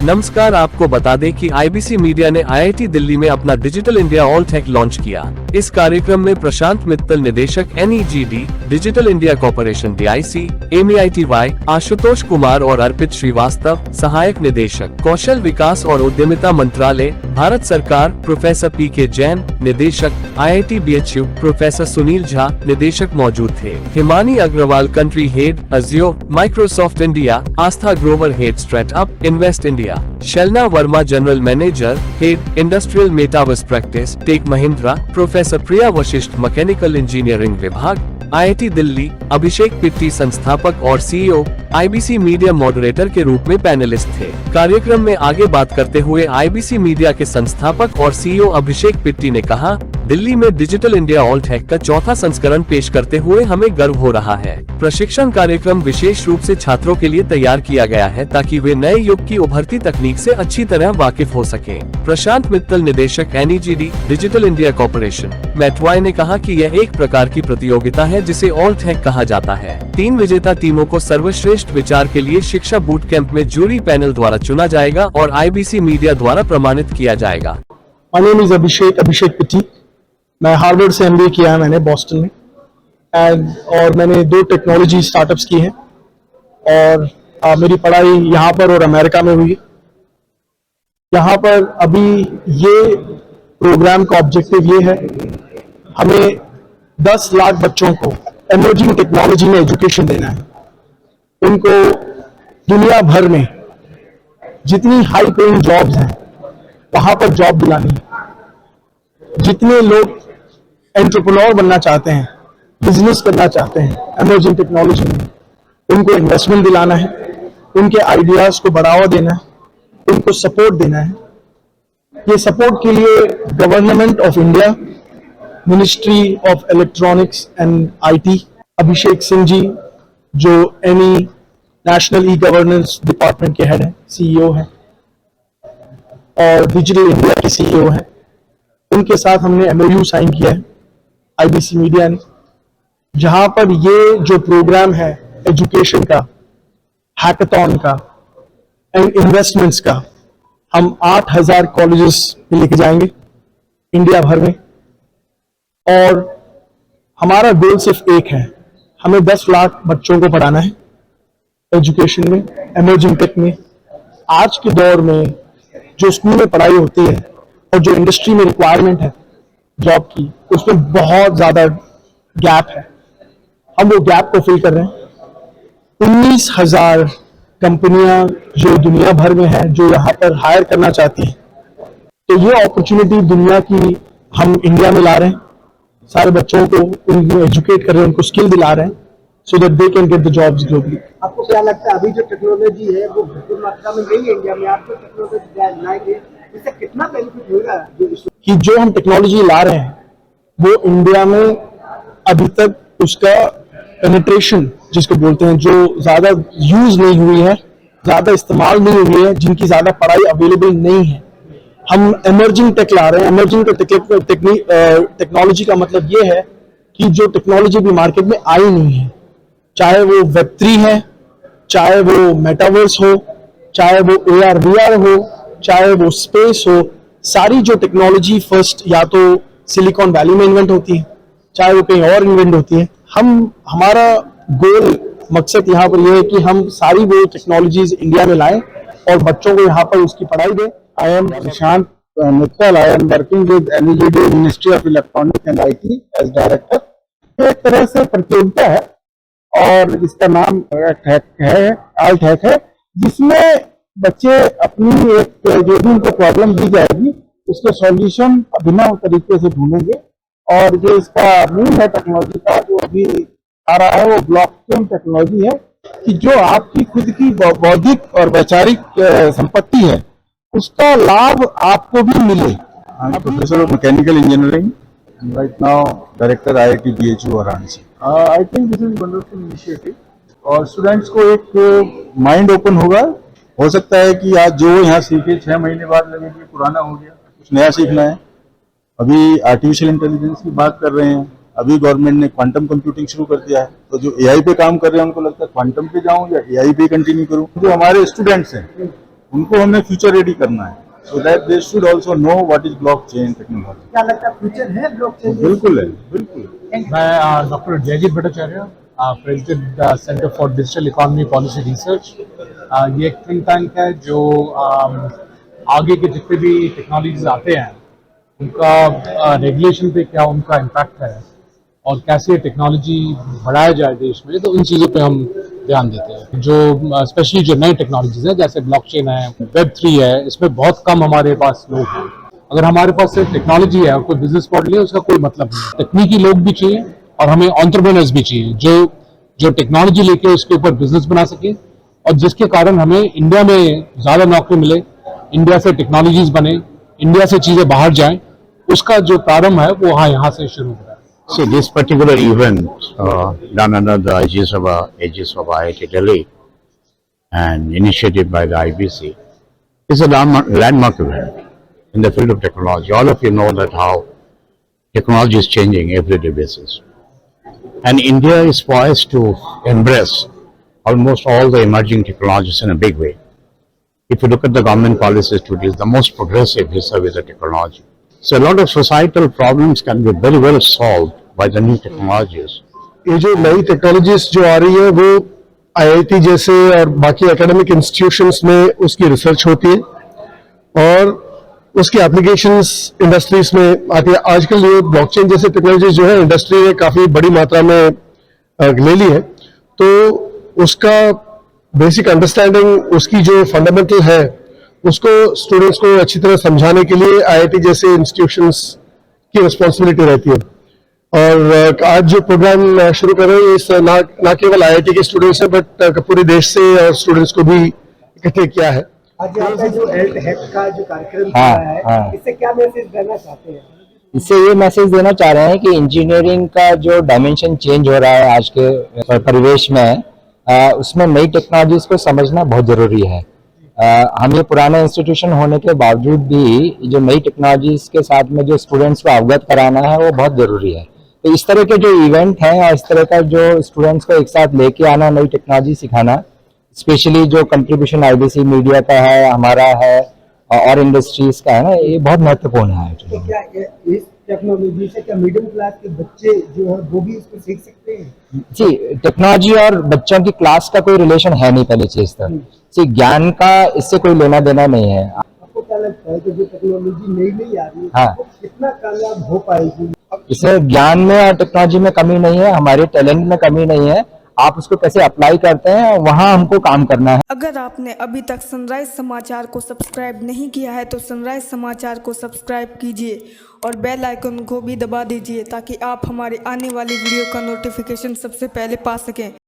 नमस्कार, आपको बता दें कि आईबीसी मीडिया ने आईआईटी दिल्ली में अपना digital India all tech launch किया। इस कार्यक्रम में प्रशांत मित्तल निदेशक NEGD, digital India corporation DIC, MEITY, Ashutosh Kumar और अर्पित श्रीवास्तव, सहायक निदेशक, कौशल विकास और उद्यमिता मंत्रालय, भारत सरकार, प्रोफेसर PK जैन, निदेशक, IIT BHU, professor Sunil Jha, निदेशक मौजूद थे। Himani Agarwal, country head, Ajio, Microsoft India, Aastha Grover head, startup, Invest India, Shailna Verma, general manager, head, industrial metaverse practice, Tech Mahindra, professor Priya Vashishtha, mechanical engineering विभाग, IIT दिल्ली, अभिषेक पिट्टी, संस्थापक और CEO, आईबीसी मीडिया मॉडरेटर के रूप में पैनलिस्ट थे। कार्यक्रम में आगे बात करते हुए आईबीसी मीडिया के संस्थापक और CEO अभिषेक पिट्टी ने कहा, दिल्ली में डिजिटल इंडिया ऑल टेक का चौथा संस्करण पेश करते हुए हमें गर्व हो रहा है। प्रशिक्षण कार्यक्रम विशेष रूप से छात्रों के लिए तैयार किया गया है ताकि वे नए युग की उभरती तकनीक से अच्छी तरह वाकिफ हो सकें। प्रशांत मित्तल, निदेशक NEGD, digital India corporation, METY ने कहा कि यह एक प्रकार की प्रतियोगिता है जिसे ऑल टेक कहा जाता है। 3 विजेता टीमों को सर्वश्रेष्ठ विचार के लिए शिक्षा बूट कैंप में जूरी पैनल द्वारा चुना जाएगा और आईबीसी मीडिया द्वारा प्रमाणित किया जाएगा। My name is अभिषेक पिट्टी। मैं हार्वर्ड से MBA किया है मैंने बॉस्टन में, और मैंने 2 टेक्नोलॉजी स्टार्टअप्स की हैं और मेरी पढ़ाई यहाँ पर और अमेरिका में हुई। यहाँ पर अभी ये प्रोग्राम का ऑब्जेक्टिव ये है, हमें 10 लाख बच्चों को इमर्जिंग टेक्नोलॉजी में एजुकेशन देना है। उनको दुनिया भर में जितनी हाई पेइंग जॉब्स हैं वहाँ पर जॉब दिलानी है। जितने लोग एंटरप्रेन्योर बनना चाहते हैं, बिजनेस करना चाहते हैं इमर्जिंग टेक्नोलॉजी में, उनको इन्वेस्टमेंट दिलाना है, उनके आइडियाज को बढ़ावा देना है, उनको सपोर्ट देना है। ये सपोर्ट के लिए government of India, ministry of electronics and IT, Abhishek Singh ji जो नेशनल ई गवर्नेंस डिपार्टमेंट के हेड हैं, CEO हैं और डिजिटल इंडिया के CEO हैं, उनके साथ हमने MOU साइन किया है आईबीसी मीडिया ने, जहां पर ये जो प्रोग्राम है एजुकेशन का, हैकाथॉन का एंड इन्वेस्टमेंट्स का, हम 8000 कॉलेजेस में लेके जाएंगे इंडिया भर में। और हमारा गोल सिर्फ एक है, हमें 10 लाख बच्चों को पढ़ाना है एजुकेशन में, इमर्जिंग टेक में। आज के दौर में जो स्कूल में पढ़ाई होती है और जो इंडस्ट्री में रिक्वायरमेंट है जॉब की, उसमें बहुत ज्यादा गैप है। हम वो गैप को फिल कर रहे हैं। 19,000 कंपनियां जो दुनिया भर में हैं जो यहाँ पर हायर करना चाहती हैं, तो ये अपॉर्चुनिटी दुनिया की हम इंडिया में ला रहे हैं। सारे बच्चों को उनको एजुकेट कर रहे हैं, उनको स्किल दिला रहे हैं so that they can get the jobs globally। आपको क्या लगता है अभी जो टेक्नोलॉजी है वो भरपूर मात्रा में नहीं है इंडिया में, आपको टेक्नोलॉजी लाएंगे, इससे कितना बेनिफिट होगा? कि जो हम टेक्नोलॉजी ला रहे हैं वो इंडिया में अभी तक उसका पेनिट्रेशन जिसको बोलते हैं, जो ज्यादा यूज नहीं हुई है, ज्यादा इस्तेमाल नहीं हुई है, जिनकी ज्यादा पढ़ाई अवेलेबल नहीं है, हम इमर्जिंग टेक ला रहे हैं। इमर्जिंग टेक्नोलॉजी का मतलब ये है कि जो टेक्नोलॉजी भी मार्केट में आई नहीं है, चाहे वो Web3 है, चाहे वो मेटावर्स हो, चाहे वो AR VR हो, चाहे वो स्पेस हो, सारी जो टेक्नोलॉजी फर्स्ट या तो सिलिकॉन वैली में इन्वेंट होती है, चाहे वो कहीं और इन्वेंट होती है। हमारा गोल मकसद यहाँ पर यह है कि हम सारी वो टेक्नोलॉजीज इंडिया में लाएं और बच्चों को यहाँ पर उसकी पढ़ाई दें। I am Prashant Mittal. I am working with NEGD, Ministry of Electronics and IT as director। एक तरह से प्रतियोगिता है और इसका नाम ऑल टेक है, जिसमें बच्चे अपनी एक जो भी उनको प्रॉब्लम दी जाएगी उसके सॉल्यूशन अभिनव तरीके से ढूंढेंगे। और जो इसका मेन है टेक्नोलॉजी का जो अभी आ रहा है वो ब्लॉकचेन टेक्नोलॉजी है, कि जो आपकी खुद की बौद्धिक और वैचारिक संपत्ति है उसका लाभ आपको भी मिले। Professor of mechanical engineering right now director IIT BHU Varanasi. I think this is wonderful initiative और स्टूडेंट्स को एक माइंड ओपन होगा। हो सकता है कि आज जो यहाँ सीखे 6 महीने बाद लगे कि पुराना हो गया, कुछ नया सीखना है। अभी आर्टिफिशियल इंटेलिजेंस की बात कर रहे हैं, अभी गवर्नमेंट ने क्वांटम कंप्यूटिंग शुरू कर दिया है, तो जो AI पे काम कर रहे हैं उनको लगता है क्वांटम पे जाऊं या AI पे कंटिन्यू करूं। जो हमारे स्टूडेंट्स हैं उनको हमें फ्यूचर रेडी करना है, so that they should also know what is blockchain technology. क्या लगता है फ्यूचर है ब्लॉकचेन? बिल्कुल है, बिल्कुल। मैं doctor Jayjeet Bhattacharya, president centre for digital economy policy research. ये एक थिंक टैंक है जो आगे के जितने भी टेक्नोलॉजीज आते हैं उनका रेगुलेशन पे क्या उनका इम्पैक्ट है और कैसे टेक्नोलॉजी बढ़ाया जाए देश में, तो उन चीज़ों पे हम ध्यान देते हैं। जो स्पेशली जो नई टेक्नोलॉजीज हैं जैसे ब्लॉकचेन है, Web3 है, इसमें बहुत कम हमारे पास लोग हैं। अगर हमारे पास सिर्फ टेक्नोलॉजी है और कोई बिजनेस मॉडल है उसका कोई मतलब नहीं। तकनीकी लोग भी चाहिए और हमें एंटरप्रेन्योर्स भी चाहिए जो टेक्नोलॉजी लेके उसके ऊपर बिजनेस बना सके और जिसके कारण हमें इंडिया में ज़्यादा नौकरी मिले, इंडिया से टेक्नोलॉजीज बने, इंडिया से चीज़ें बाहर जाएं, उसका जो प्रारंभ है वो यहाँ से शुरू हो रहा है। See, this particular event done under the aegis of IIT Delhi and initiated by the IBC is a landmark event in the field of technology. All of you know that how technology is changing every day basis. And India is poised to embrace almost all the emerging technologies in a big way. If you look at the government policies today, it's the most progressive vis-a-vis the technology. So a lot of societal problems can be very well solved by the new technologies. ये जो नई technologies जो आ रही है वो IIT जैसे और बाकी एकेडमिक इंस्टीट्यूशंस में उसकी रिसर्च होती है और उसकी एप्लीकेशंस इंडस्ट्रीज में आती है। आजकल ये ब्लॉकचेन जैसे टेक्नोलॉजी जो है इंडस्ट्री ने काफी बड़ी मात्रा में ले ली है, तो उसका बेसिक अंडरस्टैंडिंग, उसकी जो फंडामेंटल है उसको स्टूडेंट्स को अच्छी तरह समझाने के लिए आईआईटी जैसे इंस्टीट्यूशंस की रिस्पॉन्सिबिलिटी रहती है। और आज जो प्रोग्राम शुरू कर रहे हैं इस ना केवल आईआईटी के स्टूडेंट्स हैं बट पूरे देश से और स्टूडेंट्स को भी इकट्ठे किया है। आज आपका जो हेल्थ हैक का जो कार्यक्रम चल रहा है, इससे क्या मैसेज देना चाहते हैं? इससे ये मैसेज देना चाह रहे हैं कि इंजीनियरिंग का जो डायमेंशन चेंज हो रहा है आज के परिवेश में, उसमें नई टेक्नोलॉजीज को समझना बहुत जरूरी है। हम ये पुराने इंस्टीट्यूशन होने के बावजूद भी जो नई टेक्नोलॉजीज के साथ में जो स्टूडेंट्स को अवगत कराना है वो बहुत जरूरी है। तो इस तरह के जो इवेंट हैं और इस तरह का जो स्टूडेंट्स को एक साथ लेके आना, नई टेक्नोलॉजी सिखाना, स्पेशली जो कंट्रीब्यूशन आईबीसी मीडिया का है, हमारा है और इंडस्ट्रीज का है ना, ये बहुत महत्वपूर्ण है। तो क्या इस टेक्नोलॉजी से क्या मिडिल क्लास के बच्चे जो है वो भी इसको सीख सकते हैं? जी, टेक्नोलॉजी और बच्चों की क्लास का कोई रिलेशन है नहीं पहली चीज तक। जी, ज्ञान का इससे कोई लेना देना नहीं है। आपको क्या लगता है कि जो टेक्नोलॉजी नई आ रही है हाँ, वो कितना कामयाब हो पाएगी? इसमें ज्ञान में और टेक्नोलॉजी में कमी नहीं है, हमारे टैलेंट में कमी नहीं है। आप उसको कैसे अप्लाई करते हैं वहाँ हमको काम करना है। अगर आपने अभी तक सनराइज समाचार को सब्सक्राइब नहीं किया है तो सनराइज समाचार को सब्सक्राइब कीजिए और बेल आइकन को भी दबा दीजिए ताकि आप हमारे आने वाली वीडियो का नोटिफिकेशन सबसे पहले पा सकें।